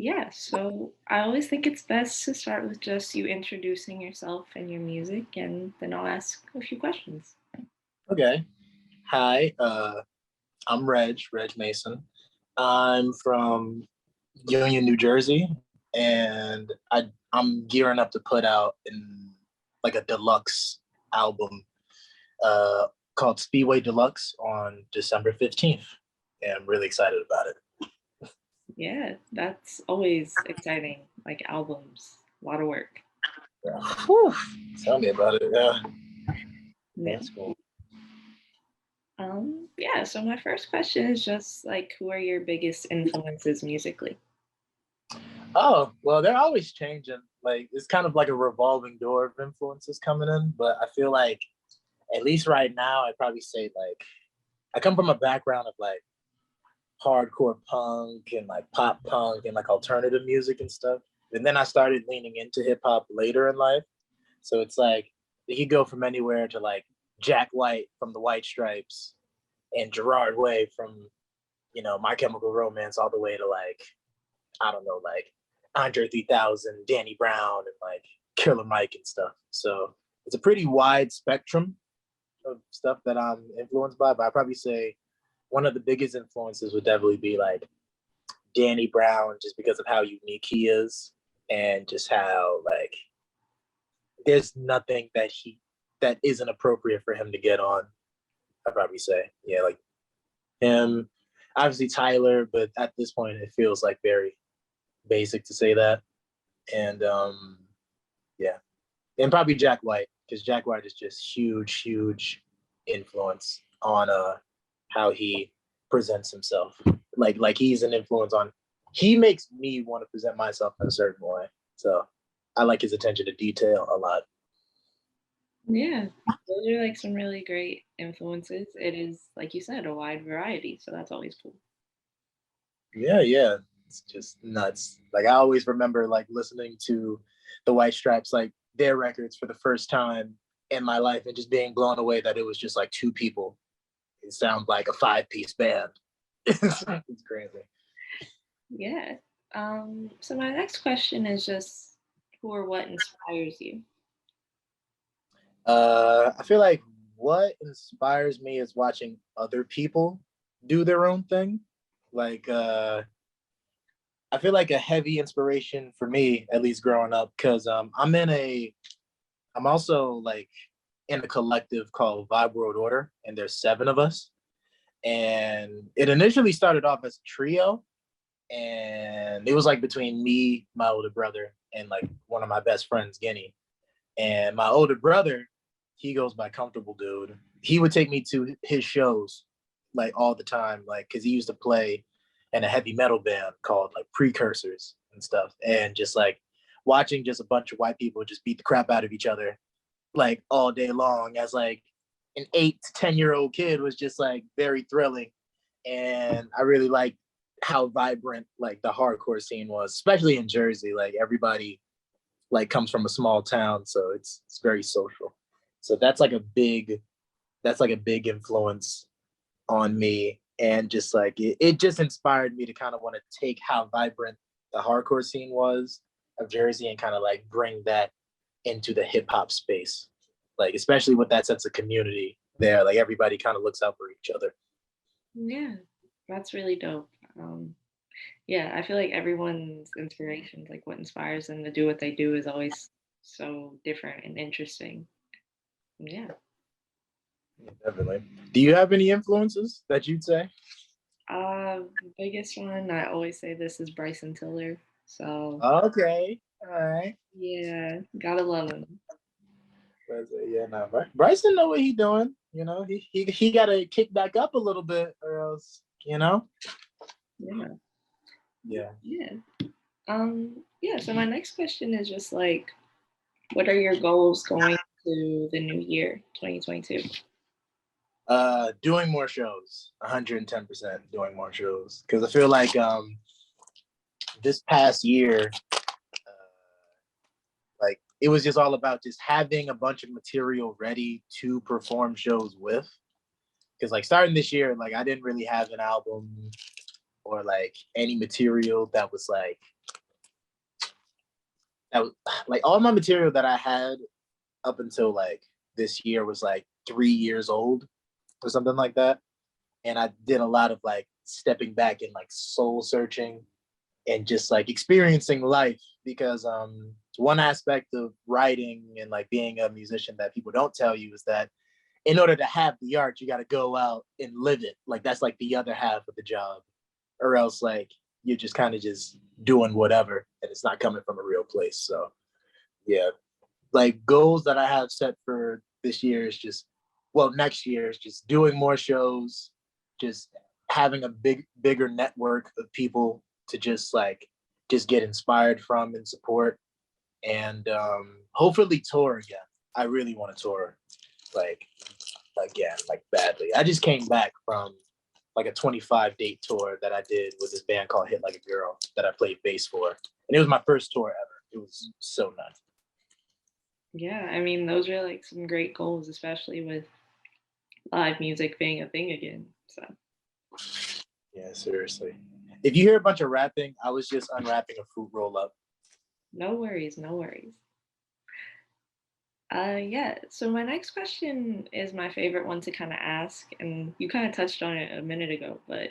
Yeah, so I always think it's best to start with just you introducing yourself and your music, and then I'll ask a few questions. Okay. Hi, I'm Reg Mason. I'm from Union, New Jersey, and I'm gearing up to put out like a deluxe album uh, called Speedway Deluxe on December 15th. And I'm really excited about it. Yeah, that's always exciting. Like albums, a lot of work. Yeah. Whew. Tell me about it. Yeah, Yeah. that's cool. Yeah, so my first question is just like who are your biggest influences musically? Oh, well, they're always changing. Like, it's kind of like a revolving door of influences coming in, but I feel like at least right now, I'd probably say like I come from a background of like hardcore punk and like pop punk and like alternative music and stuff. And then I started leaning into hip hop later in life. So it's like you go from anywhere to like Jack White from the White Stripes and Gerard Way from, My Chemical Romance all the way to like, I don't know, like Andre 3000, Danny Brown, and like Killer Mike and stuff. So it's a pretty wide spectrum of stuff that I'm influenced by, but I'd probably say one of the biggest influences would definitely be like Danny Brown, just because of how unique he is and just how like there's nothing that isn't appropriate for him to get on. I'd probably say, yeah, like him, obviously Tyler, but at this point it feels like very basic to say that. And yeah, and probably Jack White, because Jack White is just huge influence on how he presents himself. Like he's an influence on. He makes me want to present myself in a certain way. So I like his attention to detail a lot. Yeah, those are like some really great influences. It is, like you said, a wide variety, so that's always cool. Yeah, it's just nuts. Like I always remember like listening to the White Stripes, like their records for the first time in my life, and just being blown away that it was just like two people. It sounds like a five-piece band. It's crazy. Yeah. So my next question is just who or what inspires you? I feel like what inspires me is watching other people do their own thing. Like, I feel like a heavy inspiration for me, at least growing up, because I'm also like in a collective called Vibe World Order, and there's seven of us. And it initially started off as a trio, and it was like between me, my older brother, and like one of my best friends, Guinea. And my older brother, he goes by Comfortable Dude. He would take me to his shows like all the time, like because he used to play in a heavy metal band called like Precursors and stuff, and just like watching just a bunch of white people just beat the crap out of each other like all day long as like an 8 to 10 year old kid was just like very thrilling, and I really liked how vibrant like the hardcore scene was, especially in Jersey. Like everybody like comes from a small town, so it's very social. So that's like a big influence on me, and just like it just inspired me to kind of want to take how vibrant the hardcore scene was of Jersey and kind of like bring that into the hip hop space, like especially with that sense of community there. Like everybody kind of looks out for each other. Yeah, that's really dope. Yeah, I feel like everyone's inspiration, like what inspires them to do what they do, is always so different and interesting. Yeah. Yeah, definitely. Do you have any influences that you'd say? Biggest one, I always say this is Bryson Tiller. So Okay, all right. yeah, gotta love him. Yeah, no, Bryson know what he doing. He got to kick back up a little bit, or else, Yeah. Yeah. Yeah. Yeah, so my next question is just like, what are your goals going to the new year, 2022? Doing more shows, 110% doing more shows, because I feel like this past year, like it was just all about just having a bunch of material ready to perform shows with. Because like starting this year, like I didn't really have an album or like any material that was like that was like all my material that I had up until like this year was like 3 years old or something like that. And I did a lot of like stepping back and like soul searching and just like experiencing life because one aspect of writing and like being a musician that people don't tell you is that in order to have the art, you got to go out and live it. Like that's like the other half of the job, or else like you're just kind of just doing whatever and it's not coming from a real place. So yeah, like goals that I have set for this year is just, well, next year is just doing more shows, just having a bigger network of people to just like just get inspired from and support, and hopefully tour again. I really want to tour, like again, like badly. I just came back from like a 25 date tour that I did with this band called Hit Like a Girl that I played bass for, and it was my first tour ever. It was so nuts. Yeah, I mean, those are like some great goals, especially with live music being a thing again. So, Yeah, seriously. If you hear a bunch of rapping, I was just unwrapping a fruit roll up. no worries, no worries. Yeah, so my next question is my favorite one to kind of ask, and you kind of touched on it a minute ago, but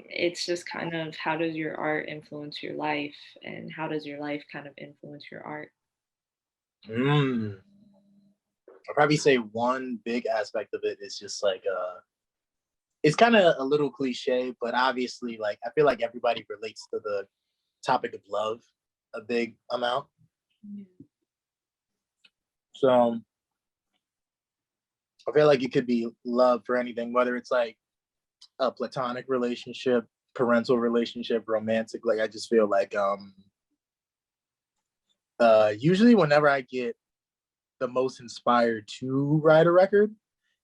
it's just kind of how does your art influence your life, and how does your life kind of influence your art? Mm. I'll probably say one big aspect of it is just like it's kind of a little cliche, but obviously like I feel like everybody relates to the topic of love a big amount. So I feel like it could be love for anything, whether it's like a platonic relationship, parental relationship, romantic. Like I just feel like usually whenever I get the most inspired to write a record,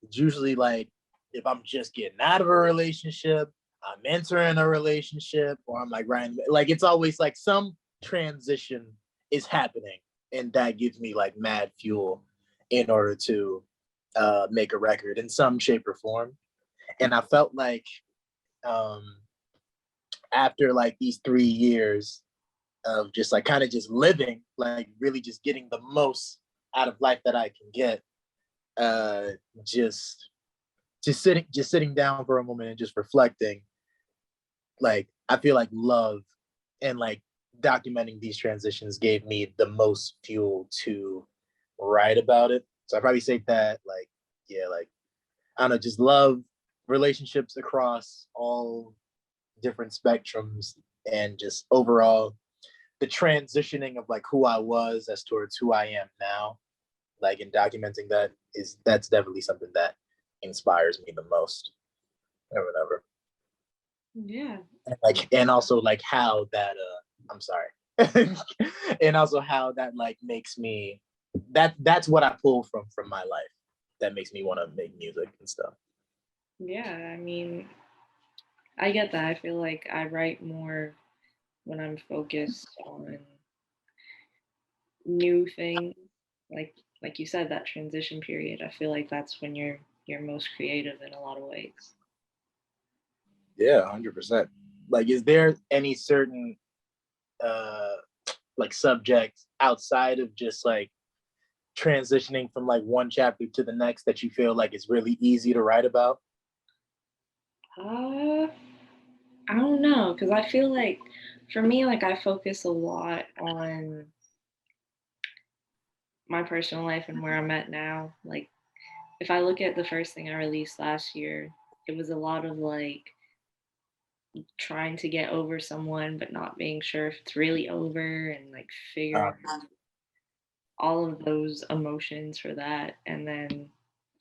it's usually like if I'm just getting out of a relationship, I'm entering a relationship, or I'm like writing, like it's always like some transition is happening, and that gives me like mad fuel in order to make a record in some shape or form. And I felt like um, after like these 3 years of just like kind of just living, like really just getting the most out of life that I can get, uh, just just sitting down for a moment and just reflecting, like I feel like love and like documenting these transitions gave me the most fuel to write about it. So I probably say that, like, yeah, like I don't know, just love, relationships across all different spectrums, and just overall the transitioning of like who I was as towards who I am now, like in documenting that, is that's definitely something that inspires me the most or whatever. Yeah, And like, and also like how that I'm sorry. And also how that like makes me, that's what I pull from my life that makes me want to make music and stuff. yeah, I mean, I get that. I feel like I write more when I'm focused on new things, like like you said, that transition period. I feel like that's when you're most creative in a lot of ways. Yeah, 100%. Like, is there any certain uh like subject outside of just like transitioning from like one chapter to the next that you feel like is really easy to write about? Uh, I don't know, because I feel like for me, like I focus a lot on my personal life and where I'm at now. Like if I look at the first thing I released last year, it was a lot of like trying to get over someone but not being sure if it's really over and like Uh, figuring all of those emotions for that. And then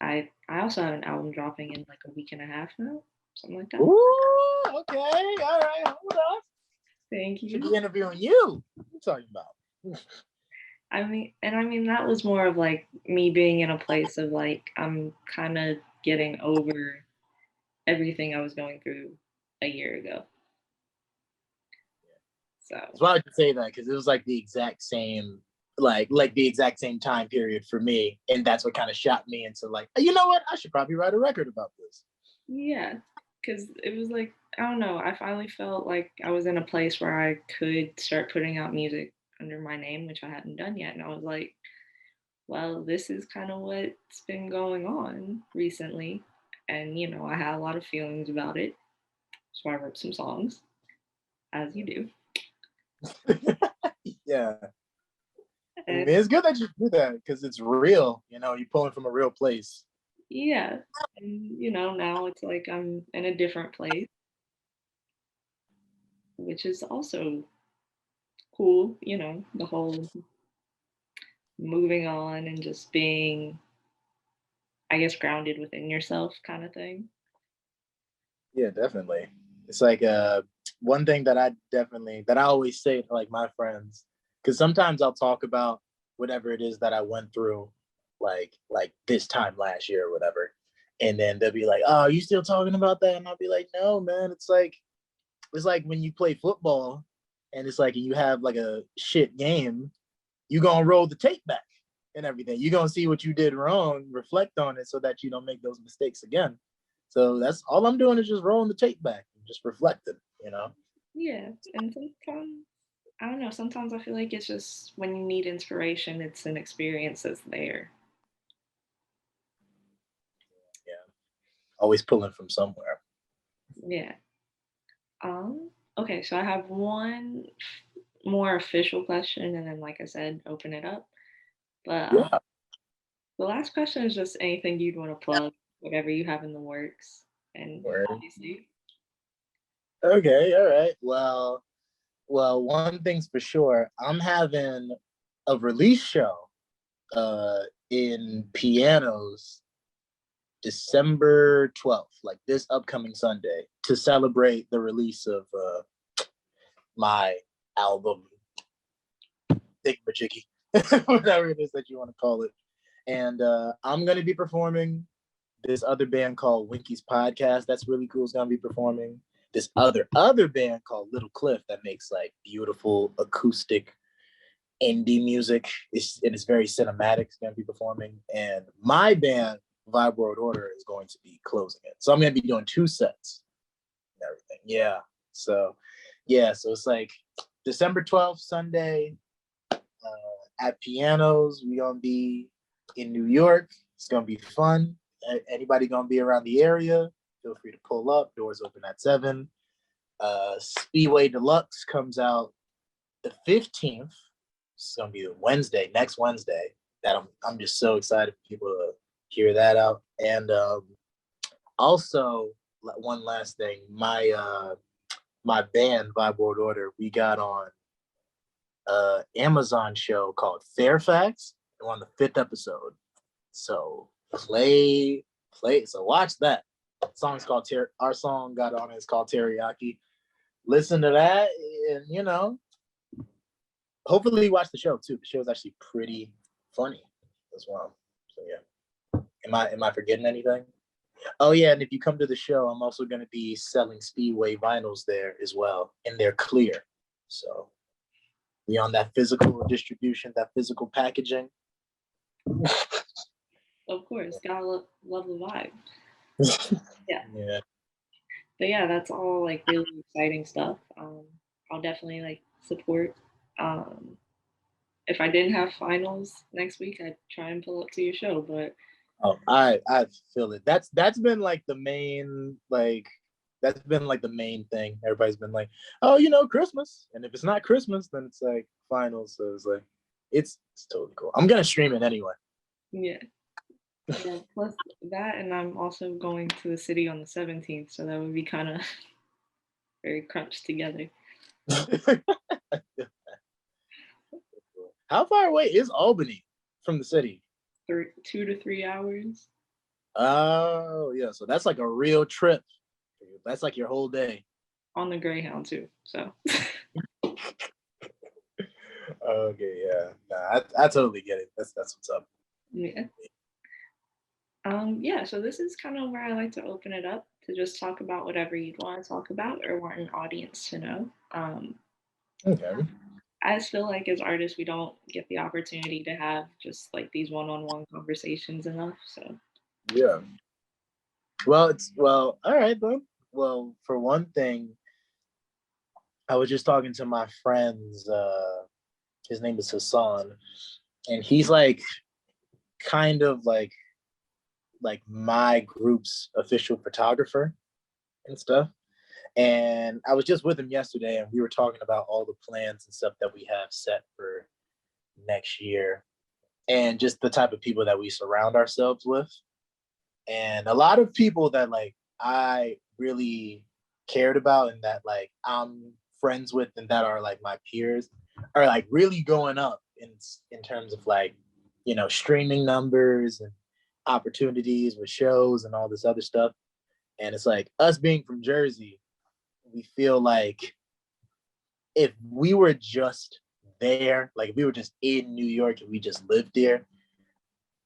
I also have an album dropping in like a week and a half now, something like that. Ooh, okay, all right, hold up. Thank Should you. be interviewing you. What are you talking about? I mean that was more of like me being in a place of like I'm kind of getting over everything I was going through a year ago. It's So wild to say that because it was like the exact same, like the exact same time period for me, and that's what kind of shot me into like, you know what, I should probably write a record about this. yeah, because it was like I don't know. I finally felt like I was in a place where I could start putting out music under my name, which I hadn't done yet. And I was like, well, this is kind of what's been going on recently. And, I had a lot of feelings about it. So I wrote some songs, as you do. Yeah. I mean, And it's good that you do that because it's real. You're pulling from a real place. yeah. And, now it's like I'm in a different place, which is also cool, the whole moving on and just being, I guess, grounded within yourself kind of thing. Yeah, definitely. It's like one thing that I always say to like my friends, because sometimes I'll talk about whatever it is that I went through, like this time last year or whatever, and then they'll be like, "Oh, are you still talking about that?" And I'll be like, "No, man. It's like when you play football, and it's like you have like a shit game, you gonna roll the tape back and everything. You gonna see what you did wrong, reflect on it, so that you don't make those mistakes again." So that's all I'm doing is just rolling the tape back and just reflecting. Yeah. And sometimes, I don't know, sometimes I feel like it's just when you need inspiration, it's an experience that's there. Yeah. Always pulling from somewhere. Yeah. Okay, so I have one more official question and then, like I said, open it up. But Yeah. the last question is just anything you'd want to plug, whatever you have in the works. And Word. obviously, Okay. All right. Well, one thing's for sure. I'm having a release show in Pianos December 12th, like this upcoming Sunday, to celebrate the release of my album, Thingamajiggy, whatever it is that you want to call it. And I'm going to be performing. This other band called Winky's Podcast, that's really cool, is going to be performing. This other band called Little Cliff that makes like beautiful acoustic indie music. It's very cinematic. It's going to be performing. And my band, Vibe World Order, is going to be closing it. So I'm going to be doing 2 sets and everything. So it's like December 12th, Sunday, at Pianos. We're going to be in New York. It's going to be fun. Anybody going to be around the area, feel free to pull up. Doors open at 7. Speedway Deluxe comes out the 15th. It's going to be Wednesday, next Wednesday. That I'm just so excited for people to hear that out. And also, one last thing, my band Vibe World Order, we got on Amazon show called Fairfax. We're on the 5th episode. So play. So watch that. Song's called our song got on it. It's called Teriyaki. Listen to that, and hopefully watch the show too. The show is actually pretty funny as well. So yeah. Am I forgetting anything? Oh yeah, and if you come to the show, I'm also going to be selling Speedway vinyls there as well, and they're clear. So we on that physical distribution, that physical packaging. of course, gotta love the vibe. Yeah. Yeah. But yeah, that's all like really exciting stuff. I'll definitely like support. Um, if I didn't have finals next week, I'd try and pull up to your show. But Oh, I feel it. That's been like the main thing. Everybody's been like, oh, Christmas. And if it's not Christmas, then it's like finals. So it's like it's totally cool. I'm gonna stream it anyway. yeah, yeah. Plus that, and I'm also going to the city on the 17th, so that would be kind of very crunched together. How far away is Albany from the city? 2 to 3 hours Oh yeah, so that's like a real trip. That's like your whole day. on the Greyhound too. So Okay, yeah. Nah, I totally get it. That's what's up. yeah. Yeah, so this is kind of where I like to open it up to just talk about whatever you'd want to talk about or want an audience to know. Okay. I just feel like as artists, we don't get the opportunity to have just like these one-on-one conversations enough. So Yeah. Well, all right then. Well, for one thing, I was just talking to my friends His name is Hassan, and he's like kind of like my group's official photographer and stuff. And I was just with him yesterday, and we were talking about all the plans and stuff that we have set for next year, and just the type of people that we surround ourselves with. And a lot of people that like I really cared about and that like I'm friends with and that are like my peers are like really going up in terms of like, you know, streaming numbers and opportunities with shows and all this other stuff. And it's like us being from Jersey, we feel like if we were just there, like if we were just in New York and we just lived there.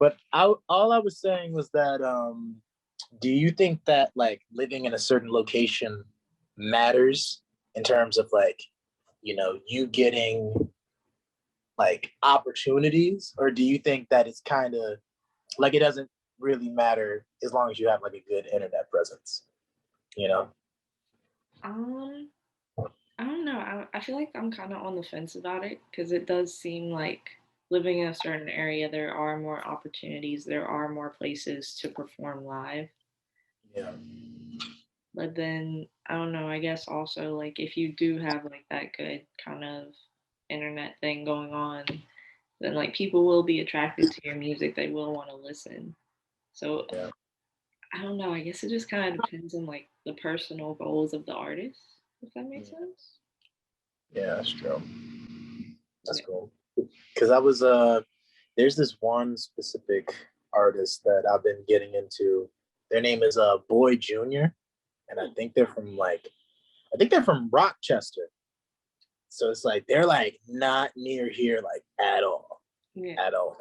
But all I was saying was that do you think that like living in a certain location matters in terms of like, you know, you getting like opportunities, or do you think that it's kind of like it doesn't really matter as long as you have like a good internet presence, you know? Um, I don't know. I feel like I'm kind of on the fence about it because it does seem like living in a certain area, there are more opportunities, there are more places to perform live. Yeah. But then I don't know, I guess also like if you do have like that good kind of internet thing going on, then like people will be attracted to your music. They will want to listen. So Yeah. I don't know. I guess it just kind of depends on like the personal goals of the artist, if that makes sense. Yeah, that's true. That's Yeah. cool. Because I was there's this one specific artist that I've been getting into. Their name is Boy Junior, and I think they're from Rochester. So it's like they're like not near here like at all, Yeah. at all.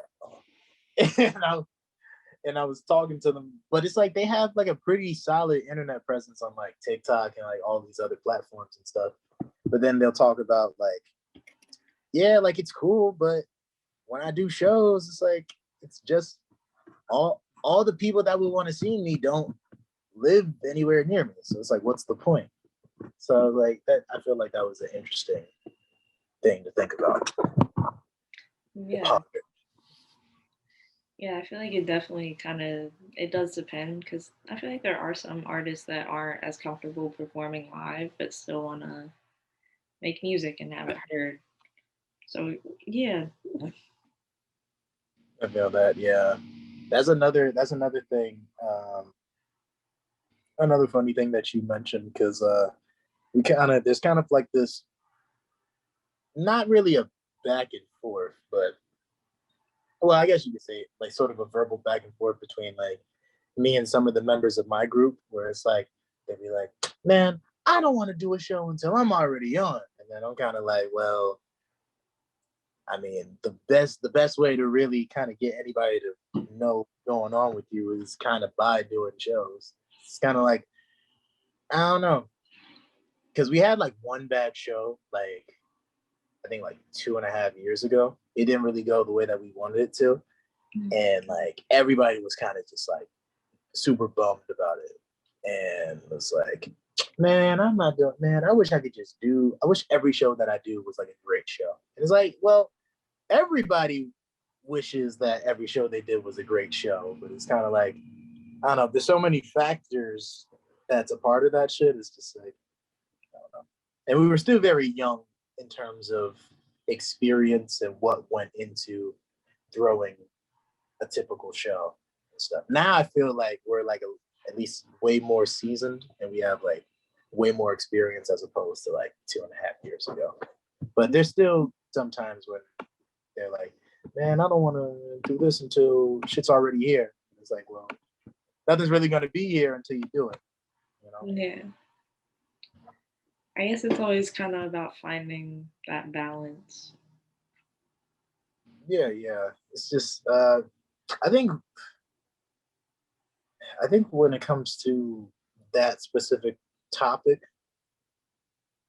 and I and I was talking to them, but it's like they have like a pretty solid internet presence on like TikTok and like all these other platforms and stuff. But then they'll talk about like, yeah, like it's cool, but when I do shows, it's like it's just all the people that would want to see me don't live anywhere near me. So it's like, what's the point? So like that, I feel like that was an interesting thing to think about. Yeah. Yeah, I feel like it definitely kind of it does depend because I feel like there are some artists that aren't as comfortable performing live but still want to make music and have it heard. So yeah, I feel that, yeah. That's another thing. Another funny thing that you mentioned because we kind of there's kind of like this not really a back and forth, but well, I guess you could say like sort of a verbal back and forth between like me and some of the members of my group, where it's like they'd be like, "Man, I don't want to do a show until I'm already on," and then I'm kind of like, "Well, I mean, the best way to really kind of get anybody to know what's going on with you is kind of by doing shows." It's kind of like I don't know, because we had like one bad show, like I think like 2.5 years ago. It didn't really go the way that we wanted it to, and like everybody was kind of just like super bummed about it, and was like, "Man, I'm not doing. Man, I wish I could just do. I wish every show that I do was like a great show." And it's like, well, everybody wishes that every show they did was a great show, but it's kind of like I don't know. There's so many factors that's a part of that shit. It's just like I don't know. And we were still very young in terms of experience and what went into throwing a typical show and stuff. Now I feel like we're like at least way more seasoned and we have like way more experience as opposed to like 2.5 years ago. But there's still sometimes when they're like, "Man, I don't want to do this until shit's already here." It's like, well, nothing's really going to be here until you do it, you know? yeah. I guess it's always kind of about finding that balance. Yeah, yeah. It's just, I think, I think when it comes to that specific topic,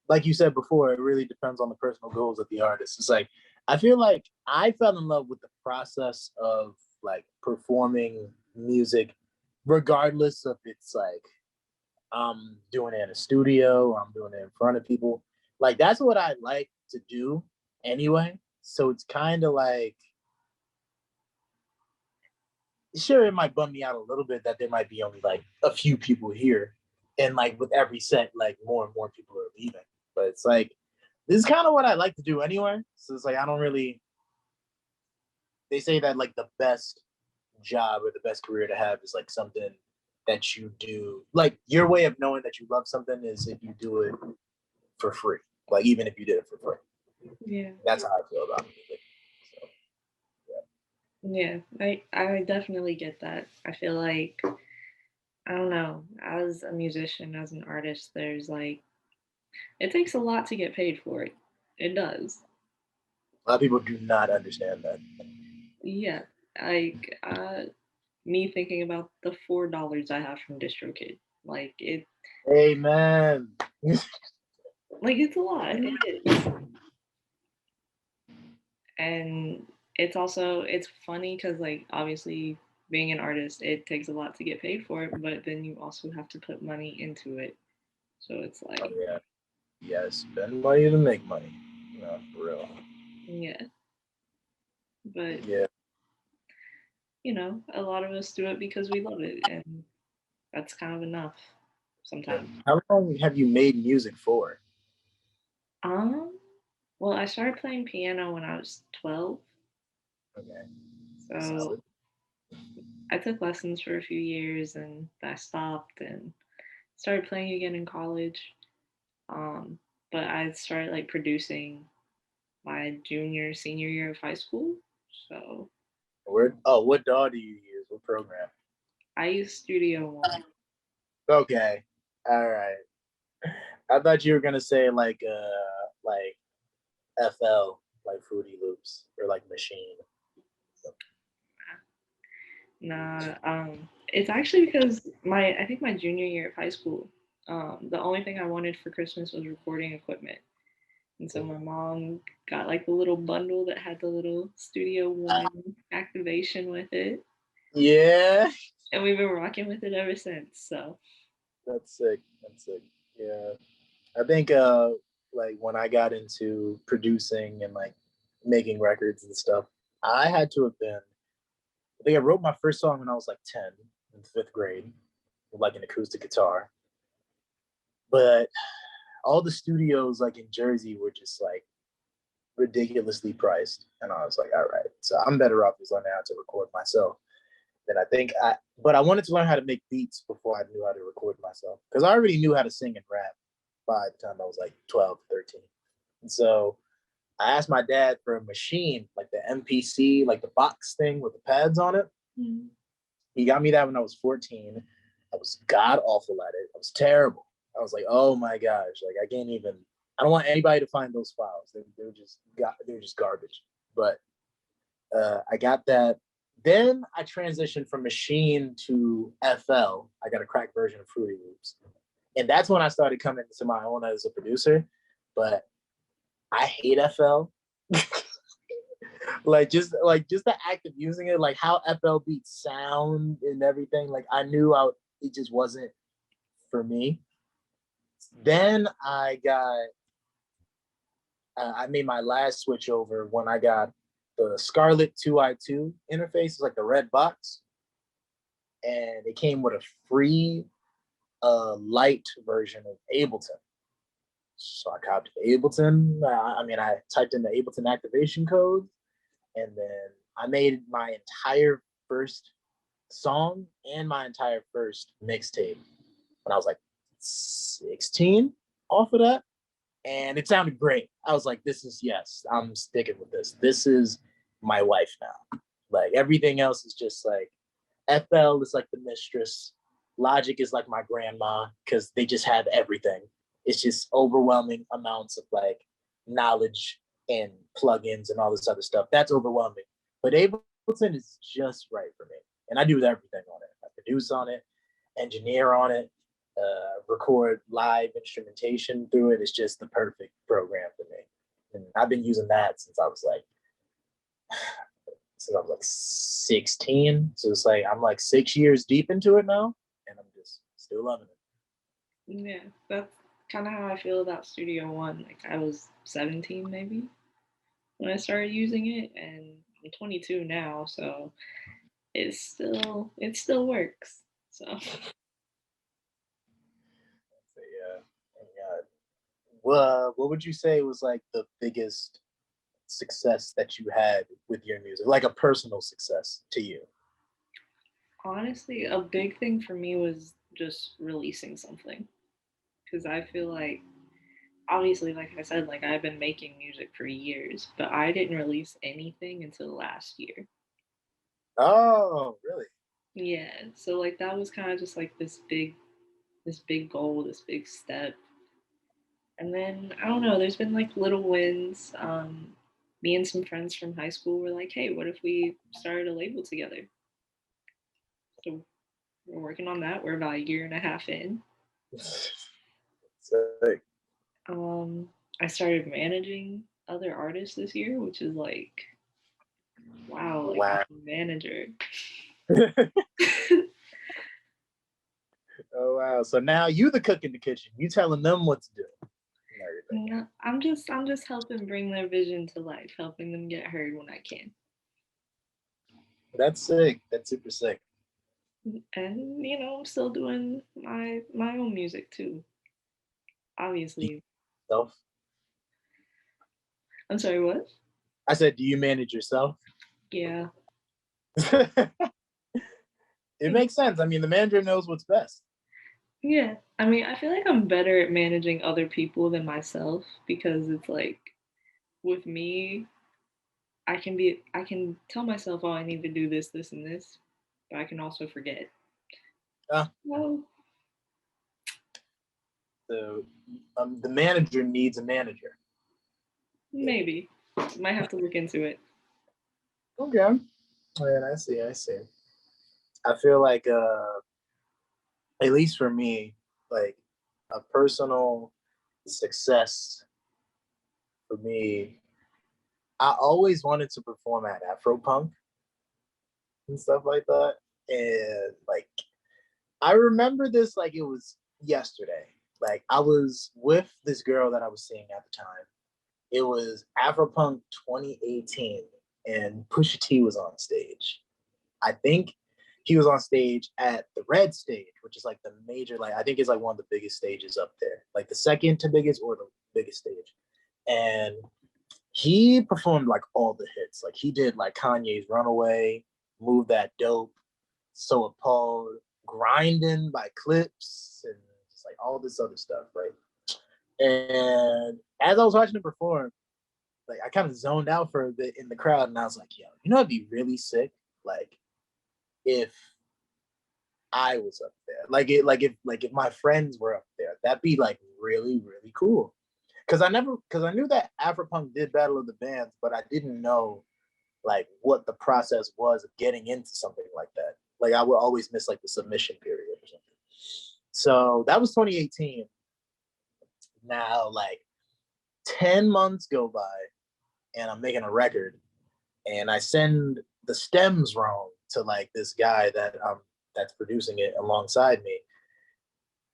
like you said before, it really depends on the personal goals of the artist. It's like I feel like I fell in love with the process of like performing music, regardless of it's like I'm doing it in a studio, I'm doing it in front of people. Like that's what I like to do anyway. So it's kind of like, sure, it might bum me out a little bit that there might be only like a few people here, and like with every set, like more and more people are leaving. But it's like this is kind of what I like to do anyway. So it's like I don't really. They say that like the best job or the best career to have is like something that you do. Like your way of knowing that you love something is if you do it for free. Like even if you did it for free. Yeah. That's how I feel about music. So Yeah. I definitely get that. I feel like I don't know, as a musician, as an artist, there's like it takes a lot to get paid for it. It does. a lot of people do not understand that. Yeah. Like me thinking about the $4 I have from DistroKid. Amen. Like it's a lot. It is. And it's funny because like obviously being an artist, it takes a lot to get paid for it, but then you also have to put money into it. So it's Oh like, yeah. Yes, spend money to make money. No, for real. yeah. But Yeah. a lot of us do it because we love it, and that's kind of enough Yeah. sometimes. How long have you made music for? Um, well, I started playing piano when I was 12, Okay. so Solid. I took lessons for a few years and I stopped and started playing again in college. Um, but I started like producing my junior, senior year of high school. So What DAW do you use? What program? I use Studio One. Okay. All right. I thought you were gonna say like FL, like Fruity Loops or like Machine. Nah, it's actually because I think my junior year of high school, the only thing I wanted for Christmas was recording equipment. And so my mom got like the little bundle that had the little Studio One activation with it. Yeah. And we've been rocking with it ever since. So That's sick. That's sick. Yeah. I think like when I got into producing and like making records and stuff, I had to have been I think I wrote my first song when I was like 10 in 5th grade, with like an acoustic guitar. But all the studios like in Jersey were just like ridiculously priced. And I was like, all right, so I'm better off just learning how to record myself. Then but I wanted to learn how to make beats before I knew how to record myself. Because I already knew how to sing and rap by the time I was like 12, 13. And so I asked my dad for a machine, like the MPC, like the box thing with the pads on it. mm, He got me that when I was 14. I was god awful at it. I was terrible. I was like, oh my gosh, like I can't even. I don't want anybody to find those files. They're just garbage. But I got that. Then I transitioned from Machine to FL. I got a cracked version of Fruity Loops, and that's when I started coming to my own as a producer. But I hate FL. Like just the act of using it, like how FL beats sound and everything. Like I knew it just wasn't for me. Then I made my last switch over when I got the Scarlett 2i2 interface. It's like the red box, and it came with a free light version of Ableton. So I copied Ableton. I typed in the Ableton activation code, and then I made my entire first song and my entire first mixtape when I was like 16 off of that. And it sounded great. I was like, yes, I'm sticking with this. This is my life now. Like everything else is just like FL is like the mistress. Logic is like my grandma because they just have everything. It's just overwhelming amounts of like knowledge and plugins and all this other stuff. That's overwhelming. But Ableton is just right for me. And I do everything on it. I produce on it, engineer on it, record live instrumentation through it. It's just the perfect program for me. And I've been using that since I was like 16. So it's like I'm like 6 years deep into it now, and I'm just still loving it. yeah, that's kind of how I feel about Studio One. Like I was 17 maybe. when I started using it, and I'm 22 now, so it still works. So So, yeah. Yeah. Well, what would you say was like the biggest success that you had with your music, like a personal success to you? honestly, a big thing for me was just releasing something because I feel like obviously, like I said, like I've been making music for years, but I didn't release anything until last year. Oh, really? Yeah, so like that was kind of just like this big goal, this big step. And then I don't know, there's been like little wins. Me and some friends from high school were like, "Hey, what if we started a label together?" So we're working on that. We're about a year and a half in. Sick. I started managing other artists this year, which is like, wow, like I'm Wow. a manager. Oh wow. So now you the cook in the kitchen. You telling them what to do and everything. No, I'm just helping bring their vision to life, helping them get heard when I can. That's sick. That's super sick. And you know, I'm still doing my own music too. You Obviously. yourself? I'm sorry, what? I said, do you manage yourself? Yeah. It makes sense. I mean, the manager knows what's best. Yeah. I mean, I feel like I'm better at managing other people than myself because it's like with me, I can tell myself, oh, I need to do this, this, and this, but I can also forget. Uh, Well, so the manager needs a manager. maybe. Might have to look into it. Okay. Oh, yeah, I see. I see. I feel like, at least for me, like a personal success for me, I always wanted to perform at Afropunk and stuff like that. And like, I remember this like it was yesterday. Like, I was with this girl that I was seeing at the time. It was Afropunk 2018, and Pusha T was on stage. I think he was on stage at the Red Stage, which is like the major, like I think it's like one of the biggest stages up there, like the second to biggest or the biggest stage. And he performed like all the hits. Like he did like Kanye's Runaway, Move That Dope, So Appalled, Grinding by Clips, and just like all this other stuff, right? And as I was watching him perform, like I kind of zoned out for a bit in the crowd, and I was like, "Yo, you know, it'd be really sick, like if I was up there, like if my friends were up there, that'd be like really really cool." Because I knew that Afropunk did Battle of the Bands, but I didn't know like what the process was of getting into something like that. Like I would always miss like the submission period or something. So that was 2018. Now like 10 months go by and I'm making a record and I send the stems wrong to like this guy that's producing it alongside me.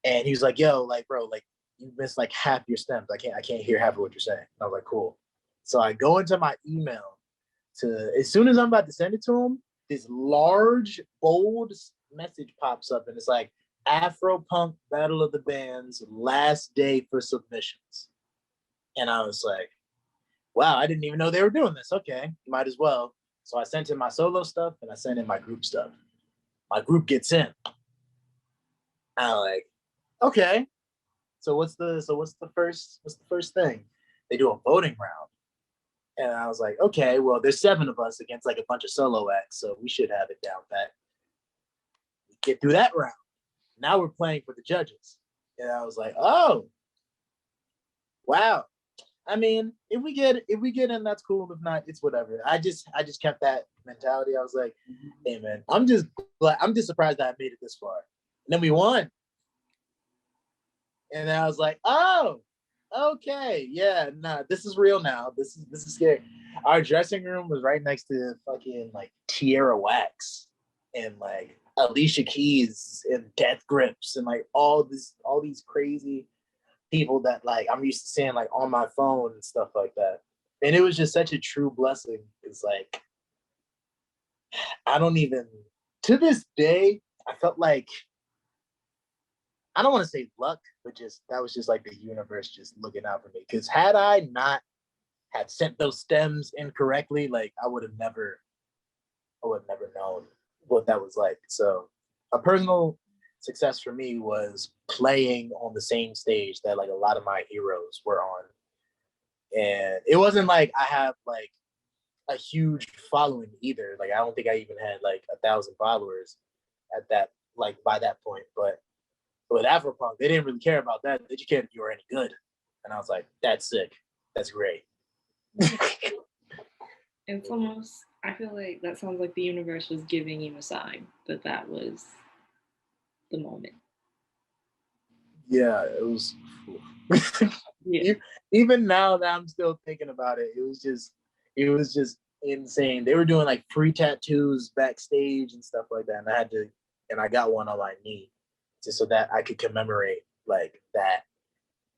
And he was like, yo, like, bro, like you missed like half your stems. I can't hear half of what you're saying. And I was like, cool. So I go into my email to as soon as I'm about to send it to him, this large, bold message pops up and it's like Afro Punk Battle of the Bands, last day for submissions. And I was like, wow, I didn't even know they were doing this. Okay, might as well. So I sent in my solo stuff and I sent in my group stuff. My group gets in. I'm like, okay. What's the first thing? They do a voting round. And I was like, okay, well, there's 7 of us against like a bunch of solo acts, so we should have it down pat. We get through that round. Now we're playing for the judges. And I was like, oh, wow. I mean, if we get in, that's cool. If not, it's whatever. I just kept that mentality. I was like, hey man, I'm just surprised that I made it this far. And then we won. And I was like, oh, okay, yeah, nah, this is real now. This is scary. Our dressing room was right next to fucking like Tierra Wax and like Alicia Keys and Death Grips and like all these crazy people that like I'm used to seeing like on my phone and stuff like that. And it was just such a true blessing. It's like I don't even to this day, I felt like I don't want to say luck, but just that was just like the universe just looking out for me. Because had I not had sent those stems incorrectly, like I would have never known what that was like. So a personal success for me was playing on the same stage that like a lot of my heroes were on. And it wasn't like I have like a huge following either. Like I don't think I even had like 1,000 followers at that like by that point. But with Afropunk, they didn't really care about that. They just cared if you were any good. And I was like, that's sick. That's great. It's almost, I feel like that sounds like the universe was giving you a sign that that was the moment. Yeah, it was. Yeah. Even now that I'm still thinking about it, it was just insane. They were doing like free tattoos backstage and stuff like that, and I got one on my knee just so that I could commemorate like that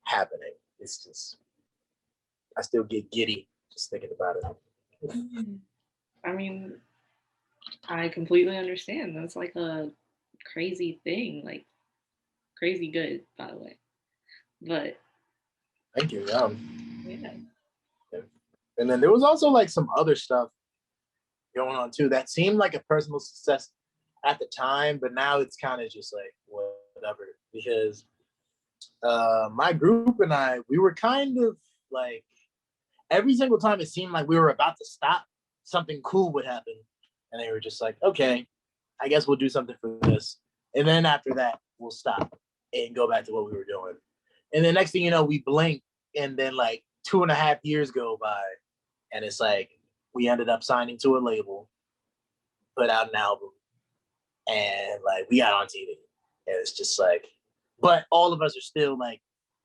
happening. It's just, I still get giddy just thinking about it. I mean, I completely understand. That's like a crazy thing, like crazy good, by the way. But Thank you. yeah. And then there was also like some other stuff going on too that seemed like a personal success at the time, but now it's kind of just like whatever because my group and we were kind of like every single time it seemed like we were about to stop, something cool would happen, and they were just like, okay, I guess we'll do something for this, and then after that we'll stop and go back to what we were doing, and then next thing you know, we blink, and then like 2.5 years go by, and it's like we ended up signing to a label, put out an album, and like we got on TV. And it's just like, but all of us are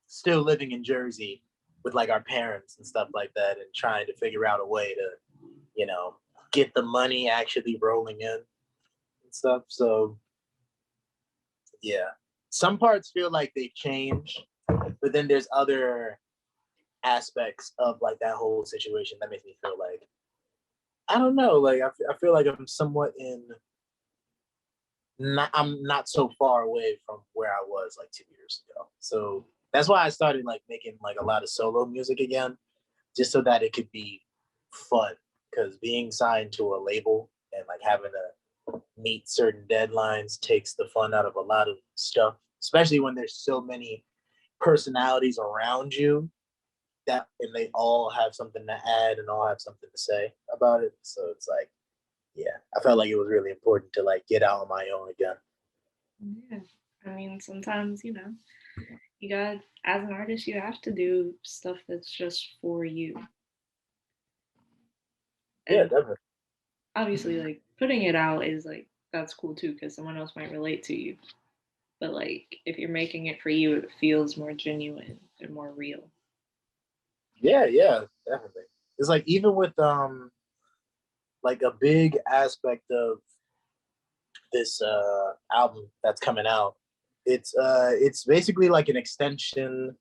still living in Jersey with like our parents and stuff like that, and trying to figure out a way to, you know, get the money actually rolling in and stuff. So yeah, some parts feel like they've changed, but then there's other aspects of like that whole situation that makes me feel like I don't know, like I feel like I'm somewhat in I'm not so far away from where I was like 2 years ago. So that's why I started like making like a lot of solo music again, just so that it could be fun. Because being signed to a label and like having to meet certain deadlines takes the fun out of a lot of stuff, especially when there's so many personalities around you that and they all have something to add and all have something to say about it. So it's like, yeah, I felt like it was really important to like get out on my own again. Yeah. I mean, sometimes, you got, as an artist, you have to do stuff that's just for you. Yeah, And definitely. obviously, like, putting it out is like, that's cool too, because someone else might relate to you. But like, if you're making it for you, it feels more genuine and more real. Yeah, yeah, definitely. It's like even with like a big aspect of this album that's coming out, it's basically like an extension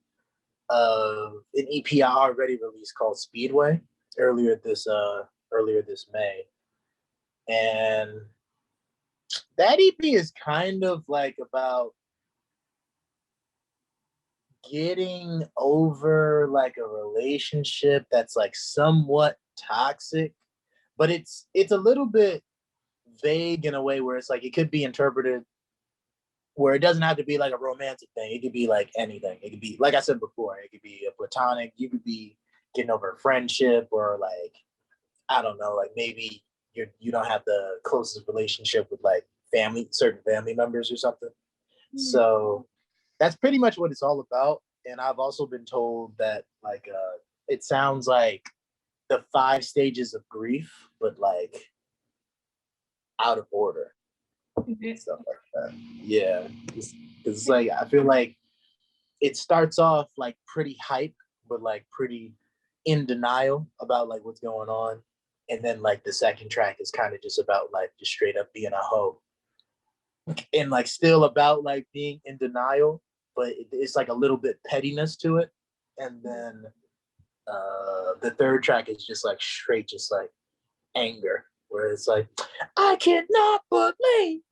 of an EP I already released called Speedway earlier this May. And that EP is kind of like about getting over like a relationship that's like somewhat toxic, but it's a little bit vague in a way where it's like it could be interpreted where it doesn't have to be like a romantic thing. It could be like anything. It could be like I said before, it could be a platonic, you could be getting over a friendship or like I don't know, like maybe you don't have the closest relationship with like certain family members or something. Mm. So that's pretty much what it's all about. And I've also been told that like it sounds like the 5 stages of grief, but like out of order, Yeah. stuff like that. Yeah, because it's like I feel like it starts off like pretty hype, but like pretty in denial about like what's going on, and then like the second track is kind of just about like just straight up being a hoe, and like still about like being in denial, but it's like a little bit pettiness to it, and then The third track is just like straight, just like anger, where it's like, I cannot believe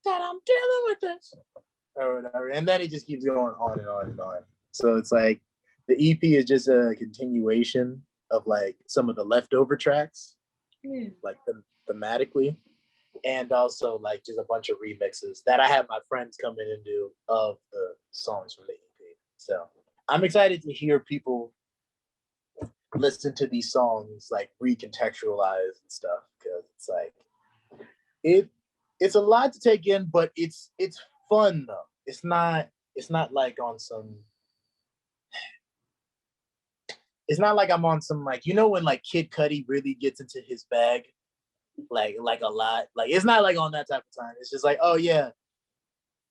that I'm dealing with this, or whatever. And then it just keeps going on and on and on. So it's like the EP is just a continuation of like some of the leftover tracks, like thematically, and also like just a bunch of remixes that I have my friends come in and do of the songs from the EP. So I'm excited to hear people listen to these songs like recontextualized and stuff, because it's like it it's a lot to take in, but it's fun though. It's not like on some it's not like I'm on some, like, when like Kid Cudi really gets into his bag, like a lot. Like it's not like on that type of time. It's just like, oh yeah,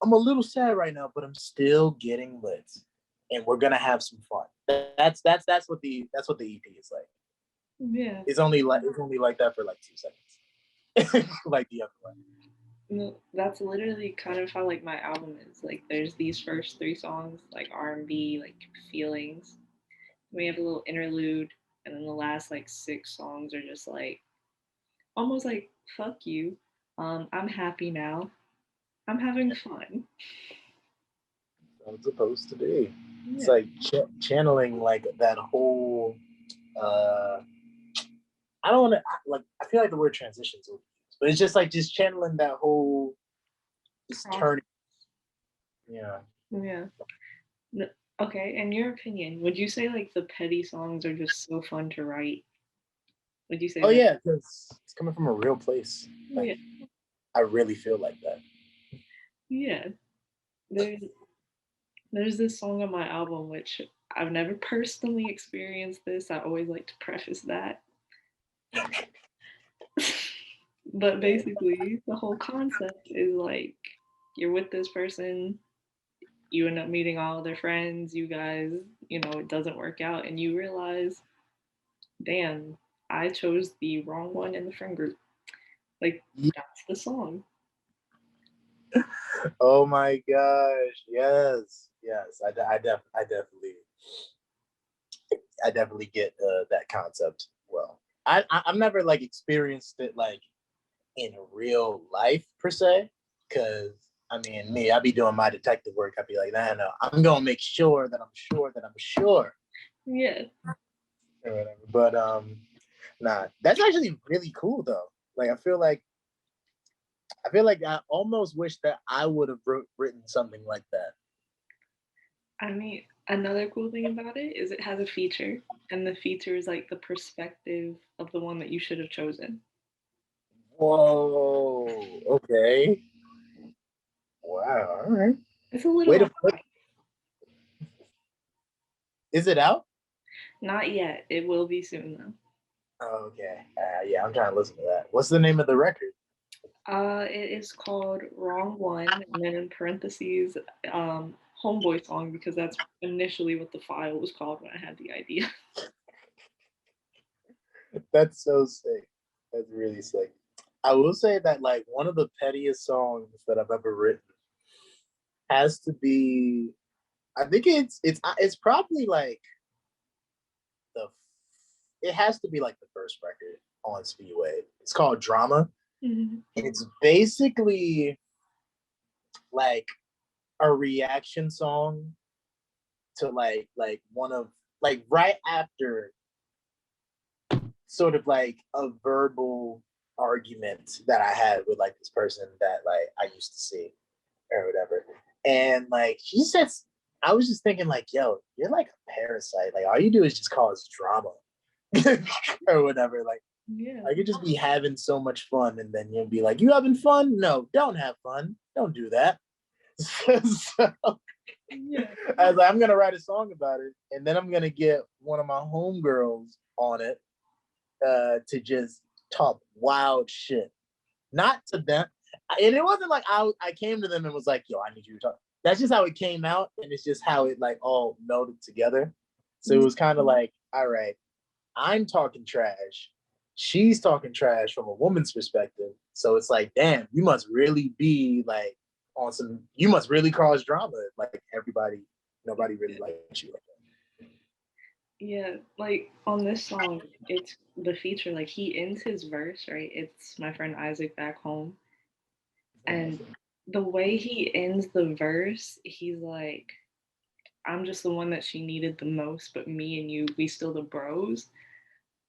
I'm a little sad right now, but I'm still getting lit, and we're gonna have some fun. That's what the EP is like. Yeah. It's only like that for like 2 seconds, like the other one. No, that's literally kind of how like my album is. Like there's these first three songs, like R&B, like feelings. We have a little interlude, and then the last like six songs are just like almost like fuck you. I'm happy now. I'm having fun. That's supposed to be. Yeah. It's like channeling like that whole. I don't want to like. I feel like the word transitions, but it's just like just channeling that whole. Just turning. Yeah. Yeah. Okay, in your opinion, would you say like the petty songs are just so fun to write? Would you say Oh that? yeah, because it's coming from a real place. Like, Yeah. I really feel like that. Yeah. There's this song on my album which I've never personally experienced this. I always like to preface that. But basically, the whole concept is like you're with this person, you end up meeting all their friends, you guys, it doesn't work out, and you realize, damn, I chose the wrong one in the friend group. Like, that's the song. Oh my gosh! Yes, yes. I definitely get that concept. Well, I've never like experienced it like in real life per se, because I mean, I be doing my detective work. I'd be like, nah, no, I'm gonna make sure that I'm sure that I'm sure. Yeah. Or whatever. But nah, that's actually really cool though. Like I feel like I almost wish that I would have written something like that. I mean, another cool thing about it is it has a feature, and the feature is like the perspective of the one that you should have chosen. Whoa. Okay. Wow. All right. It's a little. Wait a minute. Is it out? Not yet. It will be soon though. Oh, okay. Yeah, I'm trying to listen to that. What's the name of the record? It is called Wrong One, and then in parentheses, Homeboy Song, because that's initially what the file was called when I had the idea. That's so sick. That's really sick. I will say that like one of the pettiest songs that I've ever written has to be. I think it's probably like the. It has to be like the first record on Speedway. It's called Drama. Mm-hmm. And it's basically like a reaction song to like one of like right after sort of like a verbal argument that I had with like this person that like I used to see or whatever. And like she says, I was just thinking like, yo, you're like a parasite. Like all you do is just cause drama or whatever. Like Yeah. I could just be having so much fun, and then you'll be like, "You having fun? No, don't have fun. Don't do that." So, Yeah. I was like, I'm gonna write a song about it, and then I'm gonna get one of my homegirls on it to just talk wild shit. Not to them, and it wasn't like I came to them and was like, "Yo, I need you to talk." That's just how it came out, and it's just how it like all melded together. So it was kind of like, all right, I'm talking trash. She's talking trash from a woman's perspective. So it's like, damn, you must really be like on some, you must really cause drama. Like nobody really likes you. Yeah, like on this song, it's the feature, like he ends his verse, right? It's my friend Isaac back home. And the way he ends the verse, he's like, I'm just the one that she needed the most, but me and you, we still the bros.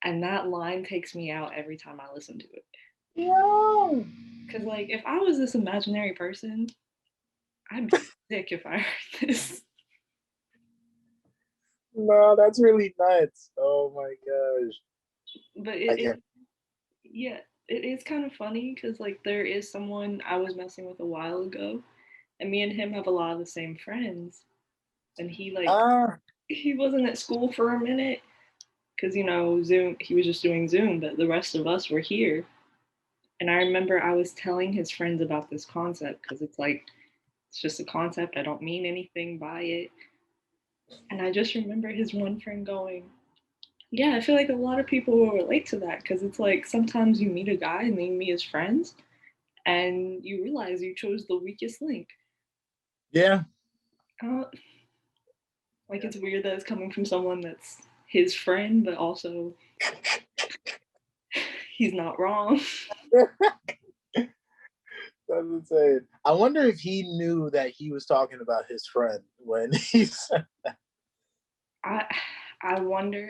And that line takes me out every time I listen to it. Yo. Cause like if I was this imaginary person, I'd be sick if I heard this. No, that's really nuts. Oh my gosh. But I can't. yeah, it is kind of funny because like there is someone I was messing with a while ago, and me and him have a lot of the same friends. And Ah, he wasn't at school for a minute because Zoom. He was just doing Zoom, but the rest of us were here. And I remember I was telling his friends about this concept because it's like it's just a concept. I don't mean anything by it. And I just remember his one friend going, yeah, I feel like a lot of people will relate to that because it's like sometimes you meet a guy and they meet his friends and you realize you chose the weakest link. yeah. Uh, like it's weird that it's coming from someone that's his friend, but also he's not wrong. That's insane. I wonder if he knew that he was talking about his friend when he said. I I wonder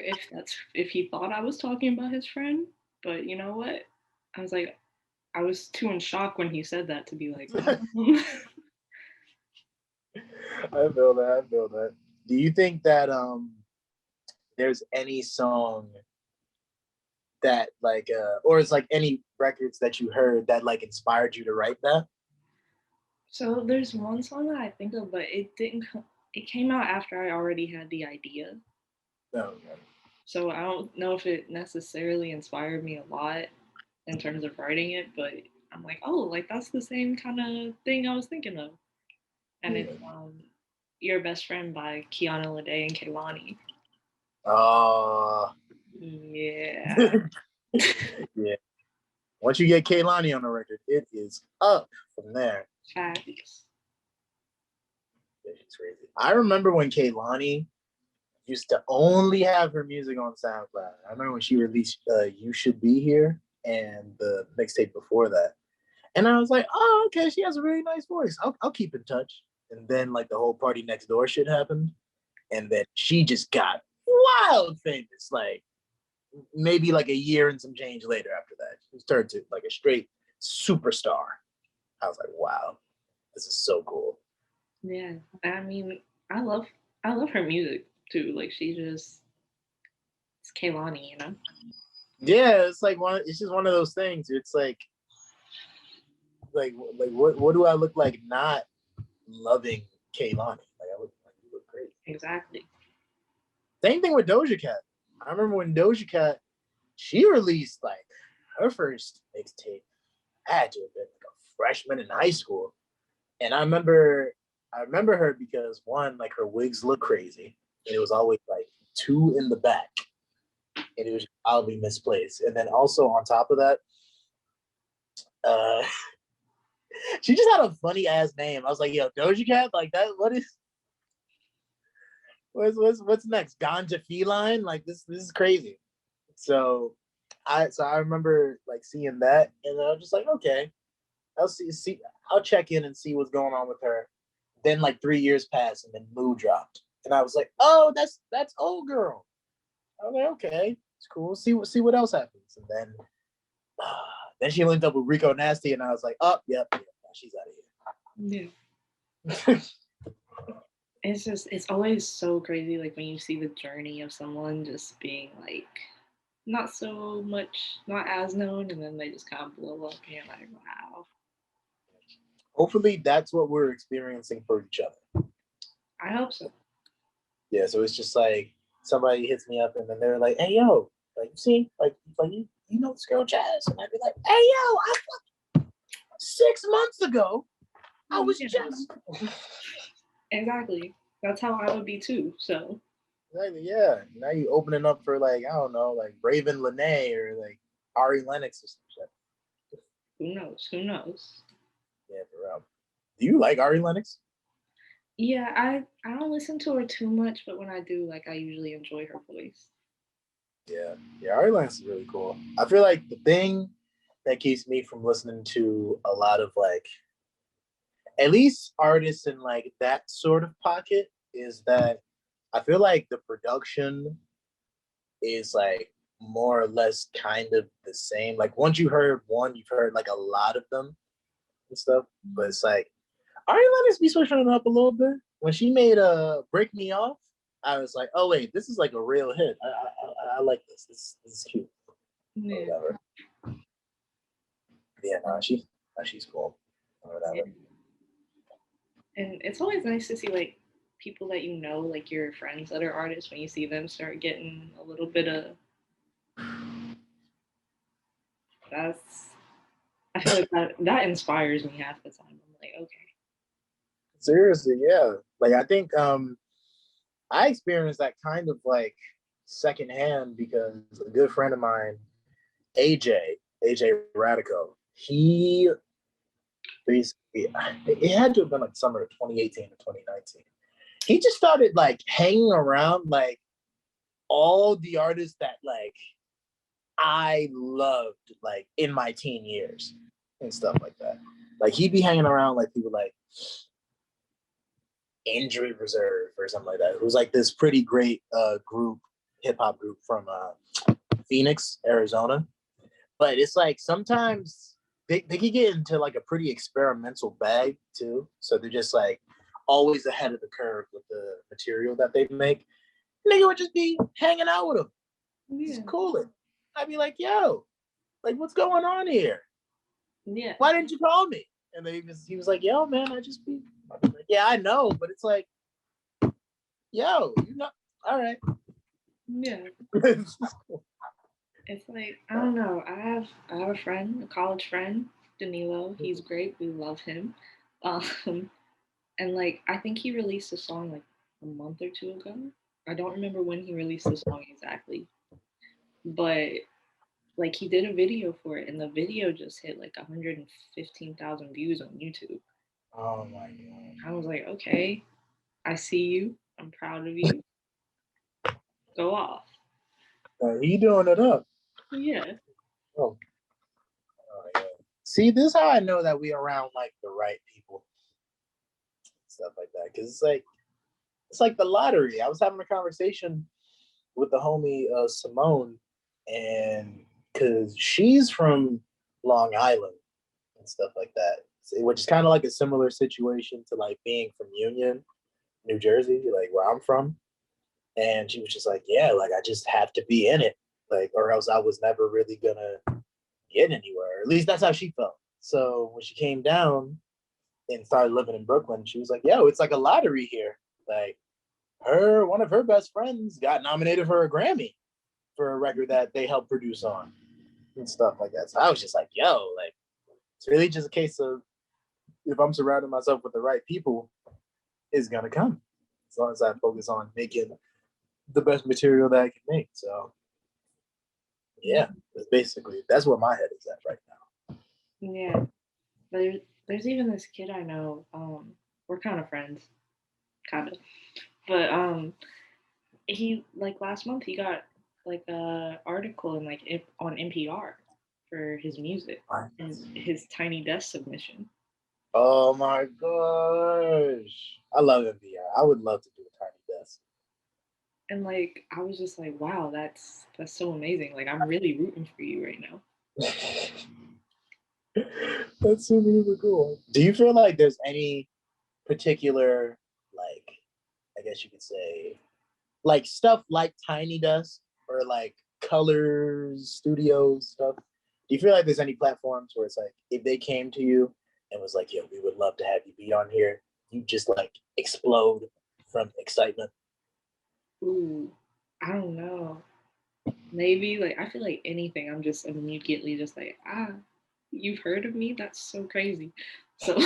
if he thought I was talking about his friend, but you know what? I was like, I was too in shock when he said that to be like, I feel that. I feel that. Do you think that there's any song that like or is like any records that you heard that like inspired you to write that? So there's one song that I think of, but it didn't. It came out after I already had the idea, No. so I don't know if it necessarily inspired me a lot in terms of writing it. But I'm like, oh, like that's the same kind of thing I was thinking of, and Yeah. it's "Your Best Friend" by Kiana Lede and Kehlani. Uh Yeah, yeah. Once you get Kaylani on the record, it is up from there. facts. Yeah, she's crazy. I remember when Kaylani used to only have her music on SoundCloud. I remember when she released "You Should Be Here" and the mixtape before that, and I was like, "Oh, okay, she has a really nice voice. I'll keep in touch." And then like the whole Party Next Door shit happened, and then she just got wild famous. Like maybe like a year and some change later after that, she turned to like a straight superstar. I was like, "Wow, this is so cool." Yeah, I mean, I love I love her music too. Like she just it's Kehlani. Yeah, it's like one. It's just one of those things. It's like what do I look like not loving Kaylani? Like I look like you look great. Exactly. Same thing with Doja Cat. I remember when Doja Cat she released like her first mixtape. I had to have been like a freshman in high school, and I remember her because one like her wigs look crazy, and it was always like two in the back, and it was oddly misplaced. And then also on top of that, uh, she just had a funny ass name. I was like, yo, Doja Cat, like that. What's next? Ganja feline? Like this is crazy. So I remember like seeing that, and then I was just like, okay, I'll see I'll check in and see what's going on with her. Then like 3 years passed, and then Moo dropped, and I was like, oh, that's old girl. I was like, okay, it's cool. See what else happens, and then she linked up with Rico Nasty, and I was like, oh, yep, she's out of Yeah. here. It's always so crazy like when you see the journey of someone just being like not so much not as known and then they just kind of blow up and you're like, wow. Hopefully, that's what we're experiencing for each other. I hope so. Yeah, so it's just like somebody hits me up and then they're like, "Hey, yo, like you see, like you know this girl Jazz," and I'd be like, "Hey, yo, 6 months ago, I was Yeah, just." exactly. That's how I would be too. So Exactly, yeah. Now you opening up for like I don't know, like Raven Lene or like Ari Lennox or some shit. who knows? Who knows? Yeah, for real. Do you like Ari Lennox? Yeah, I don't listen to her too much, but when I do, like I usually enjoy her voice. Yeah, yeah, Ari Lennox is really cool. I feel like the thing that keeps me from listening to a lot of like at least artists in like that sort of pocket is that I feel like the production is like more or less kind of the same. Like once you heard one, you've heard like a lot of them and stuff. But it's like Ari Lennox be switching it up a little bit. When she made "Break Me Off," I was like, oh wait, this is like a real hit. I like this. This is cute or Yeah, whatever. Yeah, no, she's cool or yeah. whatever. And it's always nice to see like people that you know, like your friends that are artists, when you see them start getting a little bit of that's. I feel like that inspires me half the time. I'm like, okay, Seriously, yeah. Like I think I experienced that kind of like secondhand because a good friend of mine, AJ Radico, he basically it had to have been like summer of 2018 or 2019. He just started like hanging around like all the artists that like I loved like in my teen years and stuff like that. Like he'd be hanging around like people like Injury Reserve or something like that. It was like this pretty great group, hip hop group from Phoenix, Arizona. But it's like sometimes they can get into like a pretty experimental bag too. So they're just like always ahead of the curve with the material that they make. Nigga would just be hanging out with them, yeah, just cooling. I'd be like, yo, like what's going on here? yeah, Why didn't you call me? And he was like, yo, man, I just be like, yeah, I know, but it's like, yo, you know, all right. yeah. It's like I don't know. I have a friend, a college friend, Danilo. He's great. We love him. Um, and like I think he released a song like a month or two ago. I don't remember when he released the song exactly, but like he did a video for it, and the video just hit like 115,000 views on YouTube. Oh my god. I was like, okay, I see you. I'm proud of you. Go off. He doing it up. Yeah. Oh, oh yeah. See, this is how I know that we around like the right people, stuff like that. Cause it's like the lottery. I was having a conversation with the homie Simone, and because she's from Long Island and stuff like that, which is kind of like a similar situation to like being from Union, New Jersey, like where I'm from. And she was just like, yeah, like I just have to be in it, like, or else I was never really gonna get anywhere. At least that's how she felt. So when she came down and started living in Brooklyn, she was like, yo, it's like a lottery here. Like one of her best friends got nominated for a Grammy for a record that they helped produce on and stuff like that. So I was just like, yo, like it's really just a case of if I'm surrounding myself with the right people, it's gonna come. As long as I focus on making the best material that I can make. So yeah, that's where my head is at right now. Yeah. There's even this kid I know. We're kind of friends, kind of. But he like last month he got like a article in like on NPR for his music and his Tiny Desk submission. Oh my gosh. I love NPR. I would love to do a tiny desk. And like I was just like, wow, that's so amazing. Like I'm really rooting for you right now. That's super, super cool. Do you feel like there's any particular, like, I guess you could say, like stuff like Tiny Desk or like Colors Studios stuff? Do you feel like there's any platforms where it's like, if they came to you and was like, yo, we would love to have you be on here, you just like explode from excitement? Ooh, I don't know. Maybe like I feel like anything, I'm just immediately just like, you've heard of me? That's so crazy. So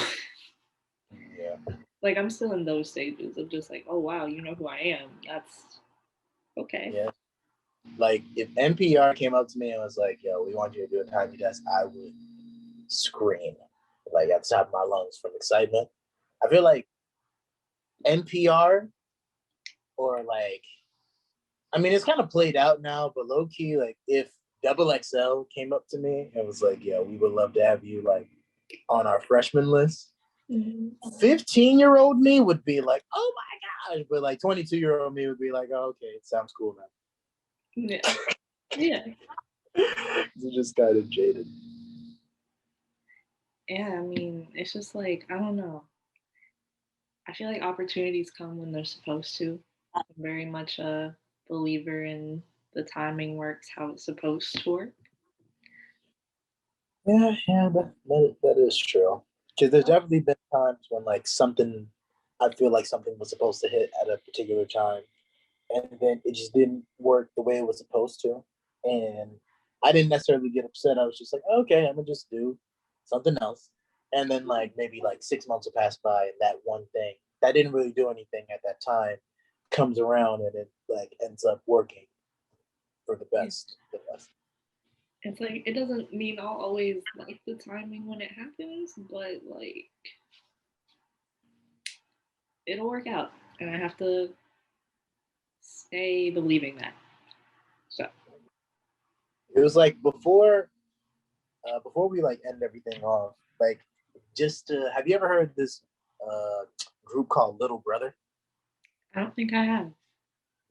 Yeah. like I'm still in those stages of just like, oh wow, you know who I am. That's okay. Yeah. Like if NPR came up to me and was like, yo, we want you to do a Tiny Desk, I would scream like at the top of my lungs from excitement. I feel like NPR or like, I mean, it's kind of played out now, but low key, like if Double XL came up to me and was like, "Yeah, we would love to have you like on our freshman list." 15-year-old me would be like, "Oh my gosh," but like 22-year-old me would be like, "Oh, okay, it sounds cool Yeah. Yeah. now." It's just kind of jaded. Yeah, I mean, it's just like, I don't know. I feel like opportunities come when they're supposed to. I'm very much a believer in the timing works how it's supposed to work. Yeah, that is true. Because there's definitely been times when like something, I feel like something was supposed to hit at a particular time, and then it just didn't work the way it was supposed to. And I didn't necessarily get upset. I was just like, okay, I'm gonna just do something else. And then like maybe like 6 months will pass by, and that one thing that didn't really do anything at that time comes around, and it like ends up working for the Yeah. best. The best. It's like it doesn't mean I'll always like the timing when it happens, but like it'll work out. And I have to stay believing that. So It was like before we like end everything off, like just have you ever heard this uh group called Little Brother? I don't think I have.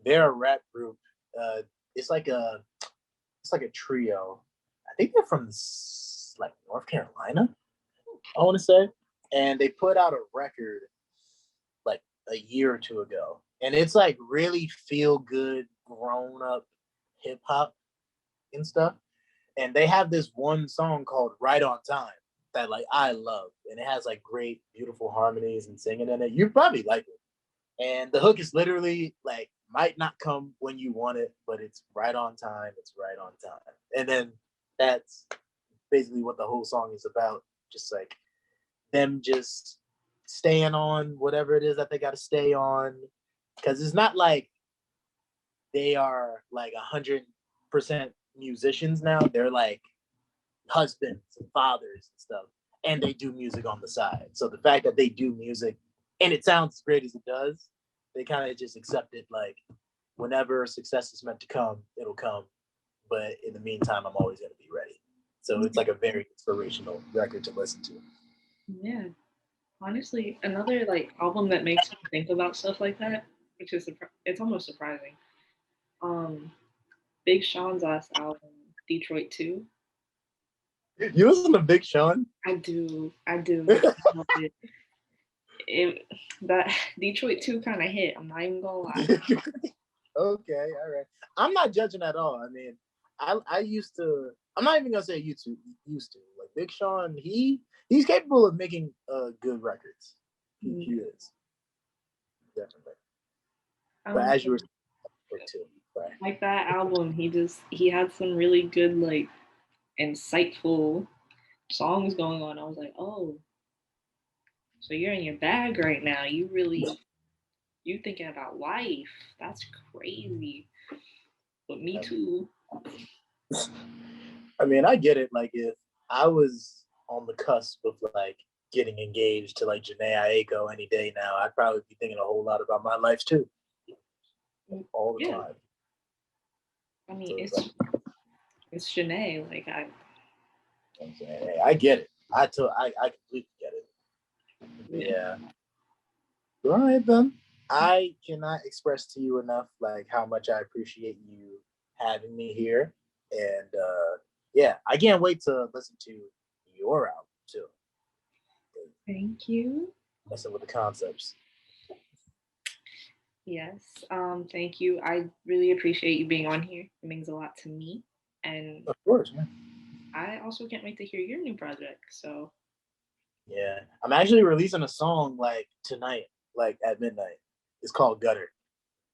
They're a rap group. Uh, it's like a it's like a trio. I think they're from like North Carolina. I want to say, and they put out a record like a year or two ago, and it's like really feel good, grown up hip hop and stuff. And they have this one song called "Right on Time" that like I love, and it has like great, beautiful harmonies and singing in it. You probably like it. And the hook is literally like might not come when you want it, but it's right on time. It's right on time. And then that's basically what the whole song is about. Just like them just staying on whatever it is that they got to stay on. Because it's not like they are like 100% musicians now. They're like husbands and fathers and stuff. And they do music on the side. So the fact that they do music and it sounds as great as it does, they kind of just accept it like whenever success is meant to come, it'll come. But in the meantime, I'm always going to be ready. So it's like a very inspirational record to listen to. Yeah. Honestly, another like album that makes me think about stuff like that, which is it's almost surprising. Um, Big Sean's last album, Detroit 2. You listen to Big Sean? I do. I do. I love it. It that Detroit 2 kind of hit. I'm not even gonna lie. Okay, all right. I'm not judging at all. I mean, I used to. I'm not even gonna say used to. Like Big Sean, he's capable of making good records. He is definitely. But Um, as you were saying too, right? like that album, he had some really good like insightful songs going on. I was like, oh, so you're in your bag right now. You thinking about life. That's crazy. But me too. I mean, I get it. Like if I was on the cusp of like getting engaged to like Janae Aiko any day now, I'd probably be thinking a whole lot about my life too, all the Yeah. time. I mean, So it's Janae. Like I'm saying, hey, I get it. I completely get it. yeah. Yeah. All right then. I cannot express to you enough like how much I appreciate you having me here. And yeah, I can't wait to listen to your album too. Thank you. Messing with the concepts. Yes. Thank you. I really appreciate you being on here. It means a lot to me. And Of course, man. I also can't wait to hear your new project. So Yeah. I'm actually releasing a song like tonight, like at midnight. It's called Gutter.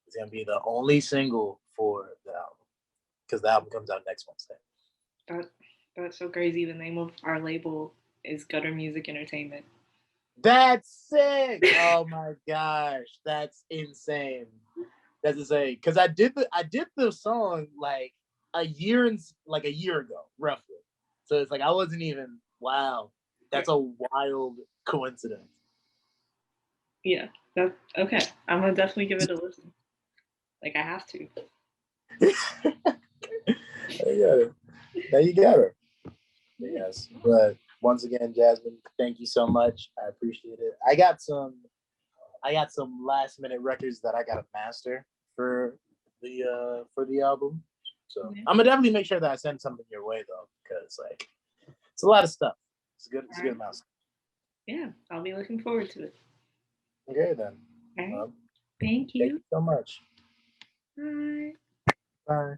It's gonna be the only single for the album. Because the album comes out next Wednesday. that that's so crazy. The name of our label is Gutter Music Entertainment. That's sick. Oh my gosh, that's insane. That's insane. Because I did the song like a year ago, roughly. So it's like I wasn't even wow. That's a wild coincidence. Yeah, that's okay. I'm gonna definitely give it a listen. Like I have to. Yeah, now you got her. Yes, but once again, Jasmine, thank you so much. I appreciate it. I got some last minute records that I gotta master for the album. So Yeah. I'm gonna definitely make sure that I send something your way though, because like it's a lot of stuff. It's a good All right. amount. Yeah, I'll be looking forward to it. Okay then. All right. Um, Thank thank you. you so much. Bye. Bye.